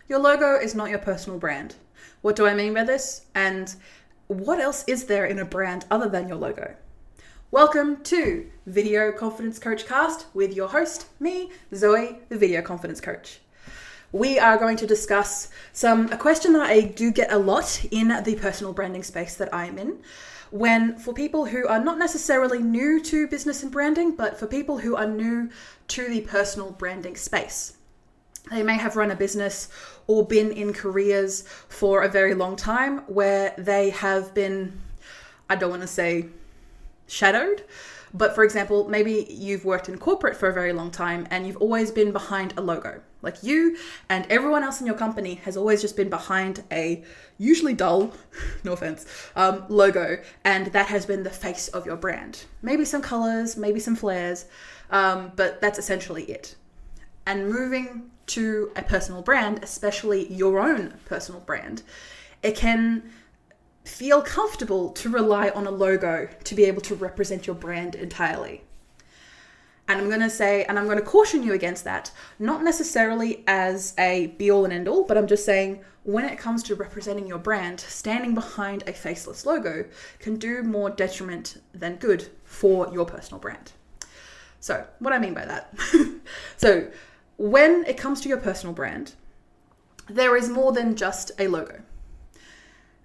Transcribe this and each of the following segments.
Your logo is not your personal brand. What do I mean by this? And what else is there in a brand other than your logo? Welcome to Video Confidence Coach Cast with your host, me, Zoe, the Video Confidence Coach. We are going to discuss a question that I do get a lot in the personal branding space that I'm in. For people who are not necessarily new to business and branding, but for people who are new to the personal branding space. They may have run a business or been in careers for a very long time where they have been, I don't want to say shadowed, but for example, maybe you've worked in corporate for a very long time and you've always been behind a logo. Like you and everyone else in your company has always just been behind a usually dull, no offense, logo. And that has been the face of your brand. Maybe some colors, maybe some flares, but that's essentially it. And moving to a personal brand, especially your own personal brand, it can feel comfortable to rely on a logo to be able to represent your brand entirely. And I'm going to caution you against that, not necessarily as a be all and end all, but I'm just saying when it comes to representing your brand, standing behind a faceless logo can do more detriment than good for your personal brand. So what I mean by that. So when it comes to your personal brand, there is more than just a logo.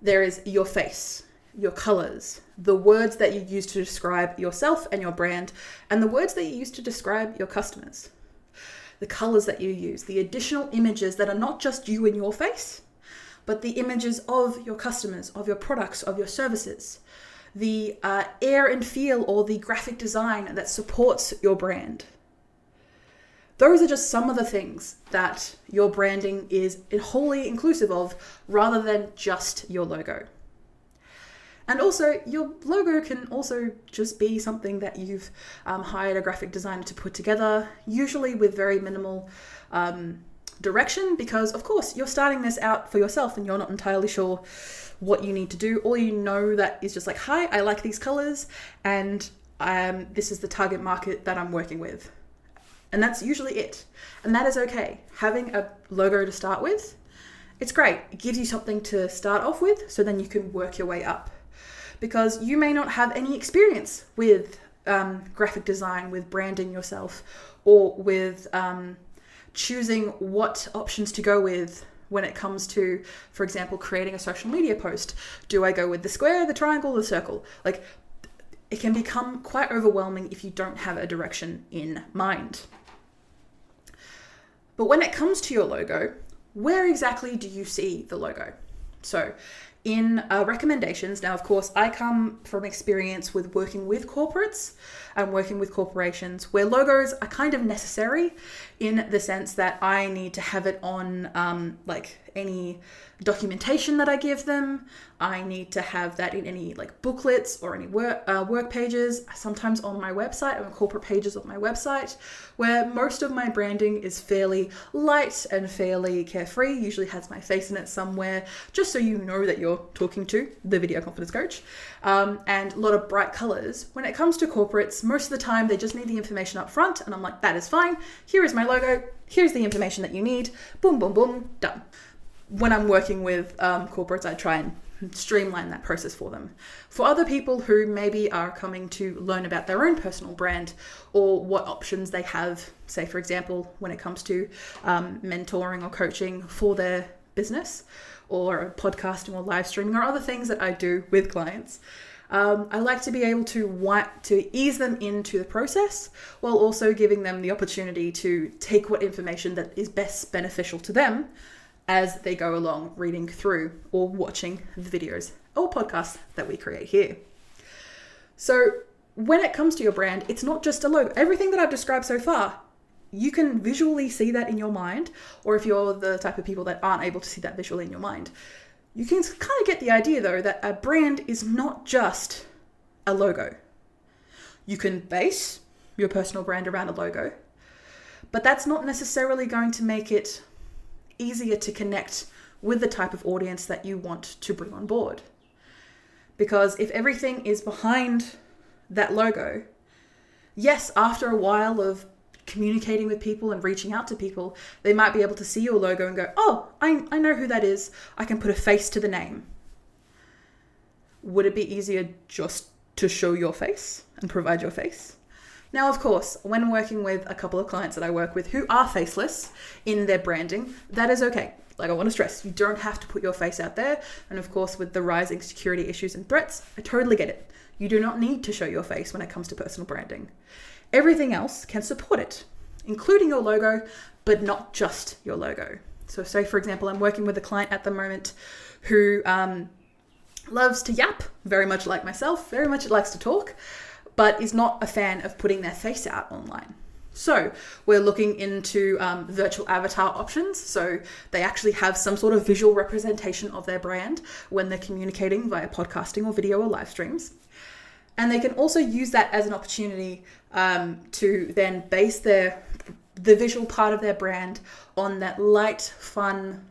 There is your face, your colors, the words that you use to describe yourself and your brand, and the words that you use to describe your customers. The colors that you use, the additional images that are not just you and your face, but the images of your customers, of your products, of your services, the air and feel or the graphic design that supports your brand. Those are just some of the things that your branding is wholly inclusive of rather than just your logo. And also, your logo can also just be something that you've hired a graphic designer to put together, usually with very minimal direction, because of course you're starting this out for yourself and you're not entirely sure what you need to do. All you know that is just like, hi, I like these colors and this is the target market that I'm working with. And that's usually it. And that is okay. Having a logo to start with, it's great. It gives you something to start off with, so then you can work your way up. Because you may not have any experience with graphic design, with branding yourself, or with choosing what options to go with when it comes to, for example, creating a social media post. Do I go with the square, the triangle, the circle? Like, it can become quite overwhelming if you don't have a direction in mind. But when it comes to your logo, where exactly do you see the logo? So in recommendations, now of course I come from experience with working with corporates and working with corporations where logos are kind of necessary in the sense that I need to have it on like any documentation that I give them. I need to have that in any like booklets or any work pages, sometimes on my website, on corporate pages of my website, where most of my branding is fairly light and fairly carefree, usually has my face in it somewhere, just so you know that you're talking to the Video Confidence Coach, and a lot of bright colors. When it comes to corporates, most of the time they just need the information up front, and I'm like, that is fine. Here is my logo. Here's the information that you need. Boom, boom, boom, done. When I'm working with corporates, I try and streamline that process for them. For other people who maybe are coming to learn about their own personal brand or what options they have, say for example, when it comes to mentoring or coaching for their business or podcasting or live streaming or other things that I do with clients, I like to be able to ease them into the process while also giving them the opportunity to take what information that is best beneficial to them as they go along reading through or watching the videos or podcasts that we create here. So when it comes to your brand, it's not just a logo. Everything that I've described so far, you can visually see that in your mind, or if you're the type of people that aren't able to see that visually in your mind, you can kind of get the idea though that a brand is not just a logo. You can base your personal brand around a logo, but that's not necessarily going to make it easier to connect with the type of audience that you want to bring on board. Because if everything is behind that logo, yes, after a while of communicating with people and reaching out to people, they might be able to see your logo and go, oh, I know who that is. I can put a face to the name. Would it be easier just to show your face and provide your face? Now, of course, when working with a couple of clients that I work with who are faceless in their branding, that is okay. Like, I want to stress, you don't have to put your face out there. And of course, with the rising security issues and threats, I totally get it. You do not need to show your face when it comes to personal branding. Everything else can support it, including your logo, but not just your logo. So say, for example, I'm working with a client at the moment who loves to yap, very much like myself, very much likes to talk, but is not a fan of putting their face out online. So we're looking into virtual avatar options. So they actually have some sort of visual representation of their brand when they're communicating via podcasting or video or live streams. And they can also use that as an opportunity to then base the visual part of their brand on that light, fun,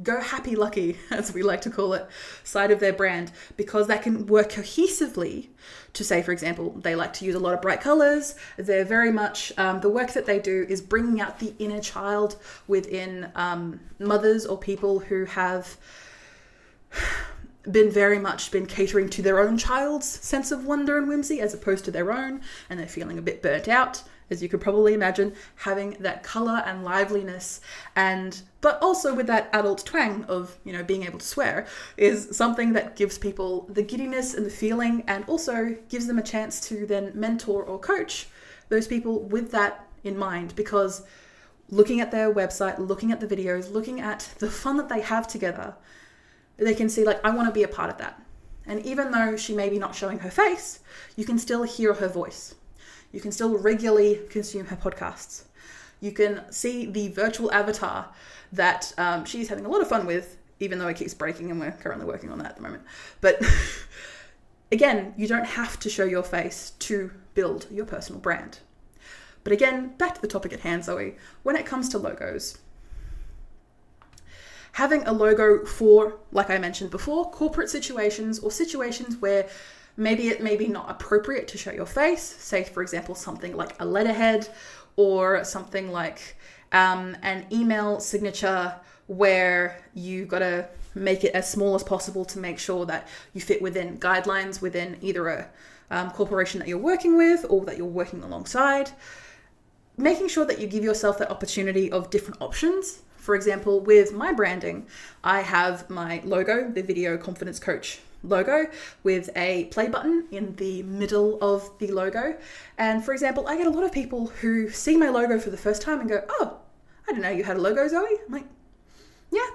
go happy lucky, as we like to call it, side of their brand, because that can work cohesively to say, for example, they like to use a lot of bright colors. They're very much, the work that they do is bringing out the inner child within mothers or people who have been catering to their own child's sense of wonder and whimsy as opposed to their own, and they're feeling a bit burnt out. As you could probably imagine, having that color and liveliness, but also with that adult twang of, being able to swear, is something that gives people the giddiness and the feeling, and also gives them a chance to then mentor or coach those people with that in mind. Because looking at their website, looking at the videos, looking at the fun that they have together, they can see, like, I want to be a part of that. And even though she may be not showing her face, you can still hear her voice. You can still regularly consume her podcasts. You can see the virtual avatar that she's having a lot of fun with, even though it keeps breaking, and we're currently working on that at the moment. But again, you don't have to show your face to build your personal brand. But again, back to the topic at hand, Zoe. When it comes to logos, having a logo for, like I mentioned before, corporate situations or situations where maybe it may be not appropriate to show your face. Say, for example, something like a letterhead or something like an email signature where you got to make it as small as possible to make sure that you fit within guidelines within either a corporation that you're working with or that you're working alongside. Making sure that you give yourself that opportunity of different options. For example, with my branding, I have my logo, the Video Confidence Coach logo, with a play button in the middle of the logo. And for example, I get a lot of people who see my logo for the first time and go, oh, I didn't know you had a logo, Zoe. I'm like, yeah.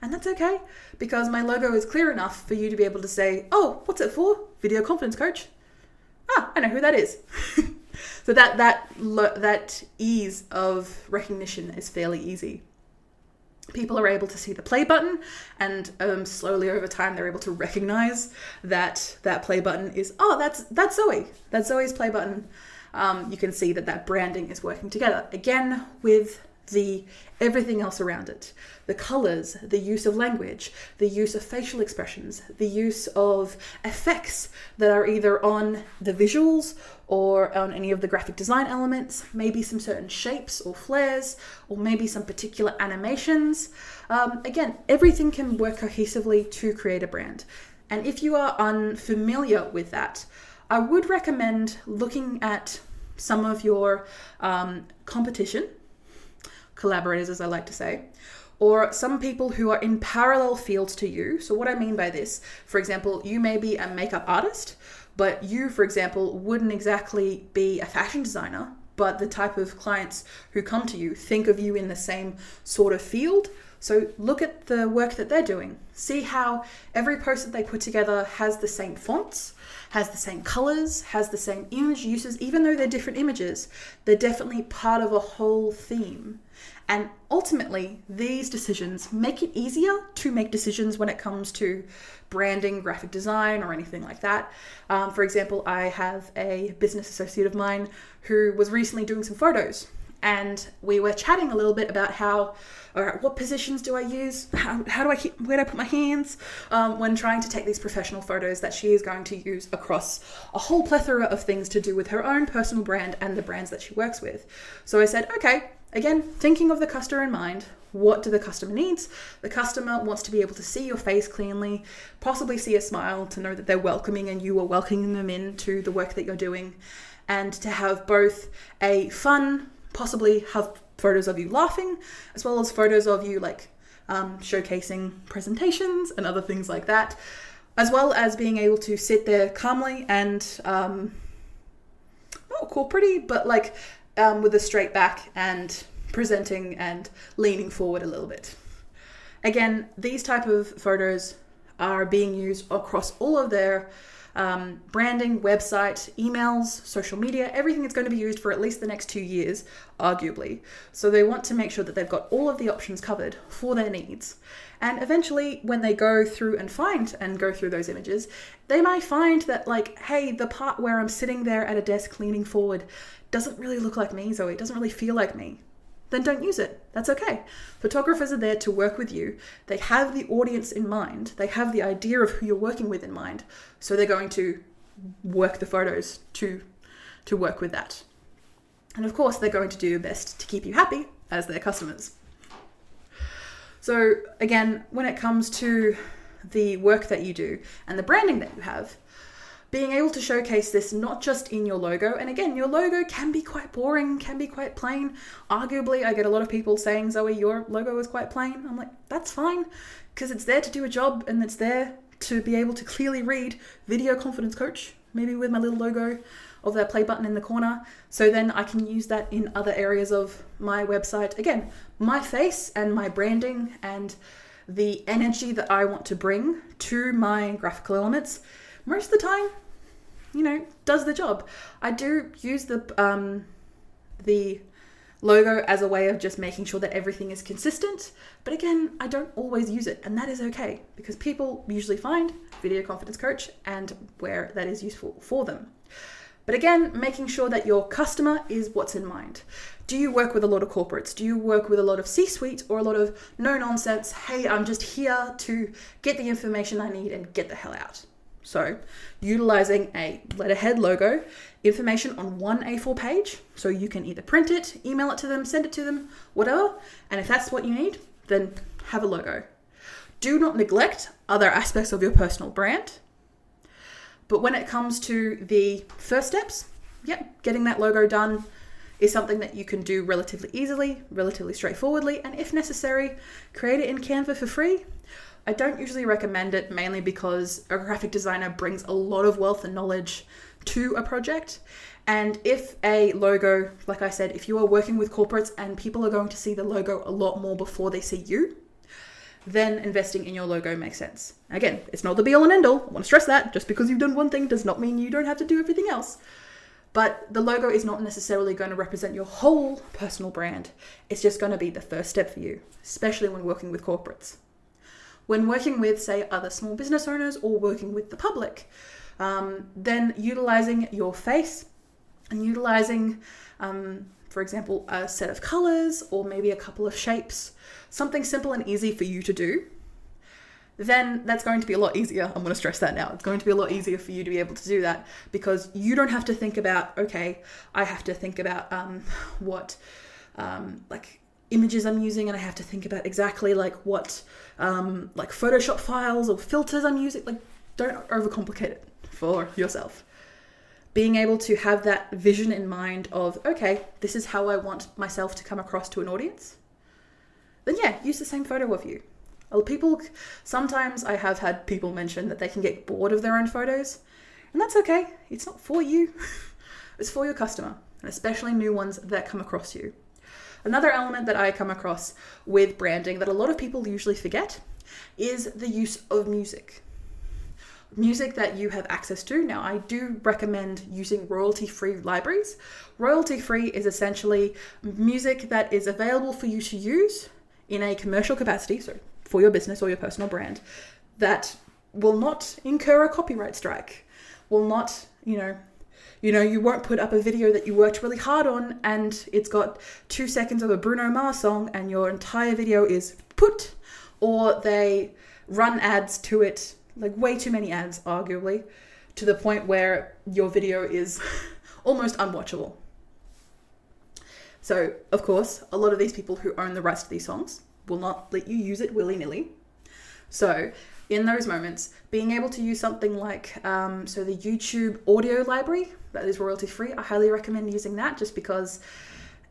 And that's okay, because my logo is clear enough for you to be able to say, oh, what's it for? Video Confidence Coach. Ah, I know who that is. So that ease of recognition is fairly easy. People are able to see the play button, and slowly over time they're able to recognize that play button is, oh, that's Zoe. That's Zoe's play button. You can see that branding is working together. Again, with the everything else around it. The colors, the use of language, the use of facial expressions, the use of effects that are either on the visuals or on any of the graphic design elements, maybe some certain shapes or flares, or maybe some particular animations. Again, everything can work cohesively to create a brand. And if you are unfamiliar with that, I would recommend looking at some of your competition, collaborators, as I like to say, or some people who are in parallel fields to you. So what I mean by this, for example, you may be a makeup artist, but you, for example, wouldn't exactly be a fashion designer, but the type of clients who come to you think of you in the same sort of field. So look at the work that they're doing. See how every post that they put together has the same fonts, has the same colors, has the same image uses. Even though they're different images, they're definitely part of a whole theme. And ultimately, these decisions make it easier to make decisions when it comes to branding, graphic design, or anything like that. For example, I have a business associate of mine who was recently doing some photos. and we were chatting a little bit about how, all right, what positions do I use? Where do I put my hands when trying to take these professional photos that she is going to use across a whole plethora of things to do with her own personal brand and the brands that she works with. So I said, okay, again, thinking of the customer in mind, what do the customer needs? The customer wants to be able to see your face cleanly, possibly see a smile to know that they're welcoming and you are welcoming them into the work that you're doing, and to have both a fun, possibly have photos of you laughing, as well as photos of you like showcasing presentations and other things like that, as well as being able to sit there calmly and not corporate-y, but like with a straight back and presenting and leaning forward a little bit. Again, these type of photos are being used across all of their branding, website, emails, social media, everything is going to be used for at least the next 2 years, arguably. So they want to make sure that they've got all of the options covered for their needs. And eventually, when they go through those images, they might find that like, hey, the part where I'm sitting there at a desk leaning forward doesn't really look like me, Zoe. It doesn't really feel like me. Then don't use it. That's okay. Photographers are there to work with you. They have the audience in mind. They have the idea of who you're working with in mind. So they're going to work the photos to work with that. And of course, they're going to do their best to keep you happy as their customers. So again, when it comes to the work that you do and the branding that you have, being able to showcase this not just in your logo, and again, your logo can be quite boring, can be quite plain. Arguably, I get a lot of people saying, Zoe, your logo is quite plain. I'm like, that's fine, because it's there to do a job and it's there to be able to clearly read Video Confidence Coach, maybe with my little logo of that play button in the corner. So then I can use that in other areas of my website. Again, my face and my branding and the energy that I want to bring to my graphical elements, most of the time, does the job. I do use the logo as a way of just making sure that everything is consistent. But again, I don't always use it, and that is okay, because people usually find Video Confidence Coach and where that is useful for them. But again, making sure that your customer is what's in mind. Do you work with a lot of corporates? Do you work with a lot of C-suite or a lot of no nonsense? Hey, I'm just here to get the information I need and get the hell out. So utilizing a letterhead logo, information on one A4 page, so you can either print it, email it to them, send it to them, whatever. And if that's what you need, then have a logo. Do not neglect other aspects of your personal brand. But when it comes to the first steps, getting that logo done is something that you can do relatively easily, relatively straightforwardly, and if necessary, create it in Canva for free. I don't usually recommend it, mainly because a graphic designer brings a lot of wealth and knowledge to a project. And if a logo, like I said, if you are working with corporates and people are going to see the logo a lot more before they see you, then investing in your logo makes sense. Again, it's not the be all and end all. I want to stress that. Just because you've done one thing does not mean you don't have to do everything else. But the logo is not necessarily going to represent your whole personal brand. It's just going to be the first step for you, especially when working with corporates. When working with, say, other small business owners or working with the public, then utilizing your face and utilizing, for example, a set of colors or maybe a couple of shapes, something simple and easy for you to do, then that's going to be a lot easier. I'm going to stress that now. It's going to be a lot easier for you to be able to do that, because you don't have to think about, okay, I have to think about what images I'm using, and I have to think about exactly what Photoshop files or filters I'm using. Don't overcomplicate it for yourself. Being able to have that vision in mind of, okay, this is how I want myself to come across to an audience, then use the same photo of you. Sometimes I have had people mention that they can get bored of their own photos, and that's okay. It's not for you. It's for your customer, and especially new ones that come across you. Another element that I come across with branding that a lot of people usually forget is the use of music. Music that you have access to. Now, I do recommend using royalty-free libraries. Royalty-free is essentially music that is available for you to use in a commercial capacity, so for your business or your personal brand, that will not incur a copyright strike, will not, You won't put up a video that you worked really hard on and it's got 2 seconds of a Bruno Mars song and your entire video is put, or they run ads to it, like way too many ads, arguably, to the point where your video is almost unwatchable. So, of course, a lot of these people who own the rights to these songs will not let you use it willy-nilly. So, in those moments, being able to use something like, the YouTube audio library, that is royalty-free, I highly recommend using that just because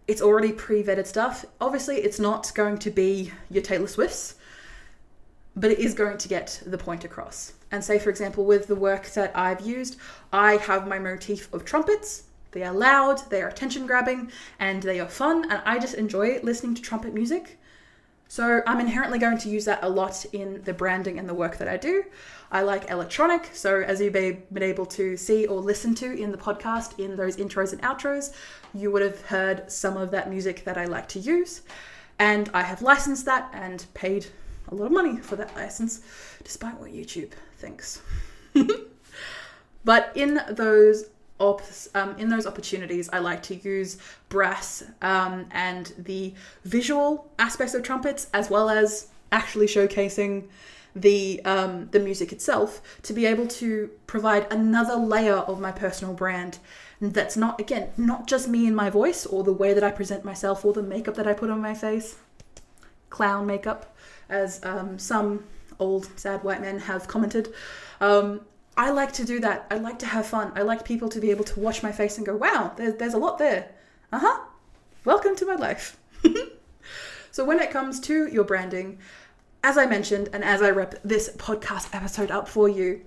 it's already pre-vetted stuff. Obviously, it's not going to be your Taylor Swift's, but it is going to get the point across. And say, for example, with the work that I've used, I have my motif of trumpets. They are loud, they are attention-grabbing, and they are fun, and I just enjoy listening to trumpet music. So I'm inherently going to use that a lot in the branding and the work that I do. I like electronic, so as you've been able to see or listen to in the podcast, in those intros and outros, you would have heard some of that music that I like to use. And I have licensed that and paid a lot of money for that license, despite what YouTube thinks. But in those opportunities, I like to use brass and the visual aspects of trumpets, as well as actually showcasing the music itself, to be able to provide another layer of my personal brand that's not just me and my voice, or the way that I present myself, or the makeup that I put on my face. Clown makeup, as some old sad white men have commented. I like to do that. I like to have fun. I like people to be able to watch my face and go, wow, there's a lot there. Welcome to my life. So when it comes to your branding, as I mentioned, and as I wrap this podcast episode up for you,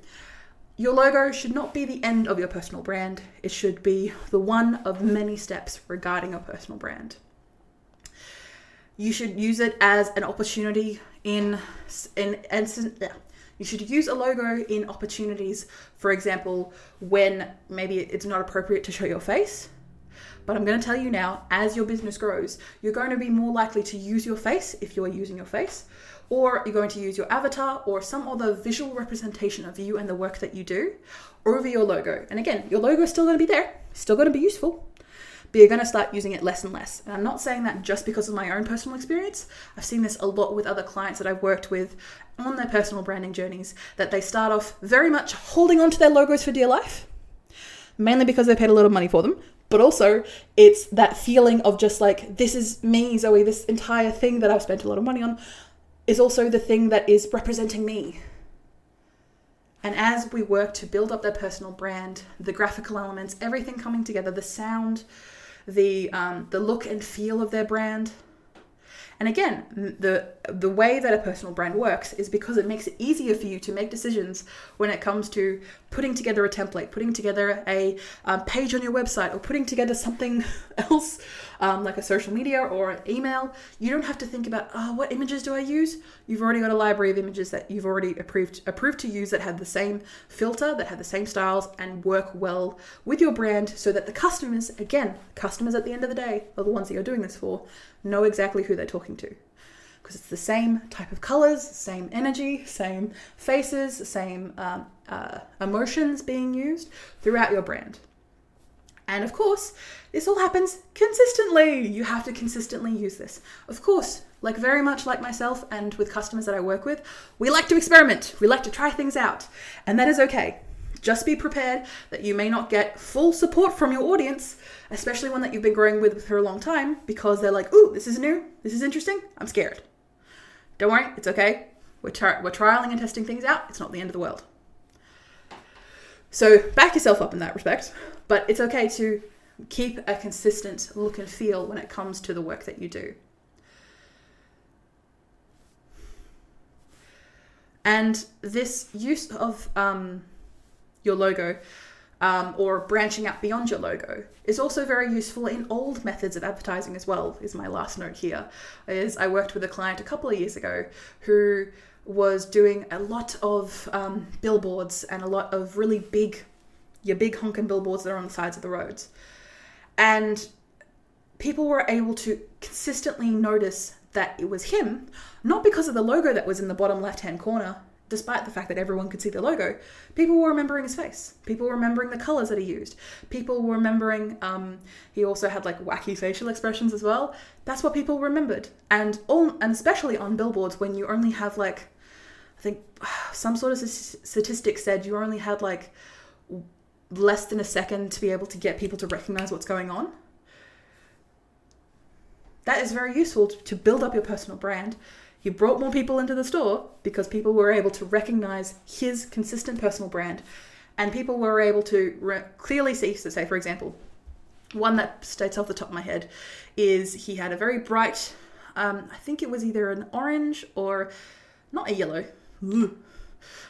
your logo should not be the end of your personal brand. It should be the one of many steps regarding your personal brand. You should use it as an opportunity you should use a logo in opportunities, for example, when maybe it's not appropriate to show your face. But I'm going to tell you now, as your business grows, you're going to be more likely to use your face if you are using your face, or you're going to use your avatar or some other visual representation of you and the work that you do over your logo. And again, your logo is still going to be there, still going to be useful, but you're going to start using it less and less. And I'm not saying that just because of my own personal experience. I've seen this a lot with other clients that I've worked with on their personal branding journeys, that they start off very much holding on to their logos for dear life, mainly because they paid a lot of money for them. But also it's that feeling of just like, this is me, Zoe, this entire thing that I've spent a lot of money on is also the thing that is representing me. And as we work to build up their personal brand, the graphical elements, everything coming together, the sound, the look and feel of their brand. And again, the way that a personal brand works is because it makes it easier for you to make decisions when it comes to putting together a template, putting together a page on your website, or putting together something else like a social media or an email. You don't have to think about, what images do I use? You've already got a library of images that you've already approved to use that have the same filter, that have the same styles, and work well with your brand, so that the customers at the end of the day are the ones that you're doing this for, know exactly who they're talking to. Because it's the same type of colors, same energy, same faces, same emotions being used throughout your brand. And of course, this all happens consistently. You have to consistently use this. Of course, like very much like myself and with customers that I work with, we like to experiment. We like to try things out. And that is okay. Just be prepared that you may not get full support from your audience, especially one that you've been growing with for a long time, because they're like, ooh, this is new. This is interesting. I'm scared. Don't worry. It's okay. We're trialing and testing things out. It's not the end of the world. So back yourself up in that respect, but it's okay to keep a consistent look and feel when it comes to the work that you do. And this use of your logo or branching out beyond your logo is also very useful in old methods of advertising as well, is my last note here. I worked with a client a couple of years ago who was doing a lot of billboards and a lot of really big honking billboards that are on the sides of the roads. And people were able to consistently notice that it was him, not because of the logo that was in the bottom left-hand corner. despite the fact that everyone could see the logo, people were remembering his face. People were remembering the colors that he used. People were remembering, he also had like wacky facial expressions as well. That's what people remembered. And especially on billboards, when you only have like, I think some sort of statistic said you only had like less than a second to be able to get people to recognize what's going on. That is very useful to build up your personal brand. He brought more people into the store because people were able to recognize his consistent personal brand, and people were able to clearly see, so say for example, one that states off the top of my head is he had a very bright, I think it was either an orange or not a yellow.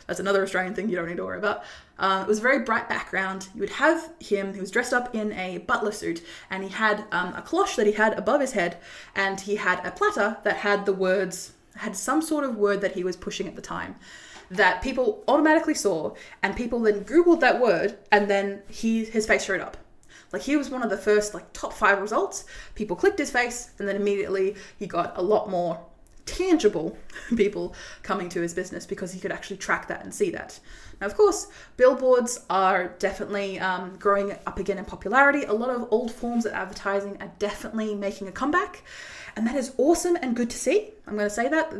That's another Australian thing you don't need to worry about. It was a very bright background. You would have him, he was dressed up in a butler suit, and he had a cloche that he had above his head, and he had a platter that had the words, had some sort of word that he was pushing at the time that people automatically saw, and people then Googled that word, and then his face showed up. Like he was one of the first like top 5 results. People clicked his face, and then immediately he got a lot more tangible people coming to his business because he could actually track that and see that. Now, of course, billboards are definitely growing up again in popularity. A lot of old forms of advertising are definitely making a comeback, and that is awesome and good to see. I'm going to say that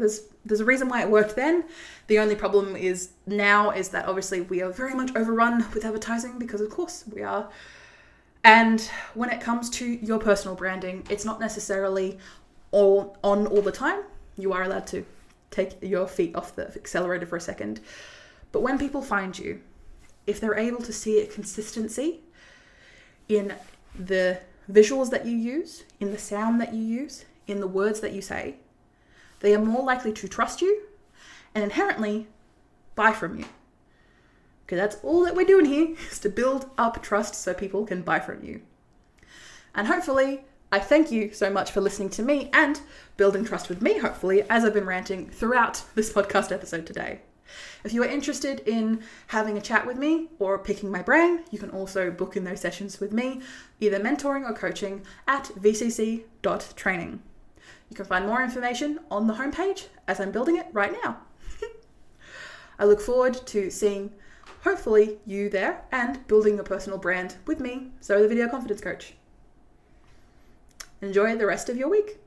there's a reason why it worked then. The only problem is now is that obviously we are very much overrun with advertising because of course we are. And when it comes to your personal branding, it's not necessarily all the time. You are allowed to take your feet off the accelerator for a second. But when people find you, if they're able to see a consistency in the visuals that you use, in the sound that you use, in the words that you say, they are more likely to trust you and inherently buy from you. Because that's all that we're doing here, is to build up trust so people can buy from you. And hopefully, I thank you so much for listening to me and building trust with me, hopefully, as I've been ranting throughout this podcast episode today. If you are interested in having a chat with me or picking my brain, you can also book in those sessions with me, either mentoring or coaching at vcc.training. You can find more information on the homepage as I'm building it right now. I look forward to seeing, hopefully, you there and building your personal brand with me, Zoe the Video Confidence Coach. Enjoy the rest of your week.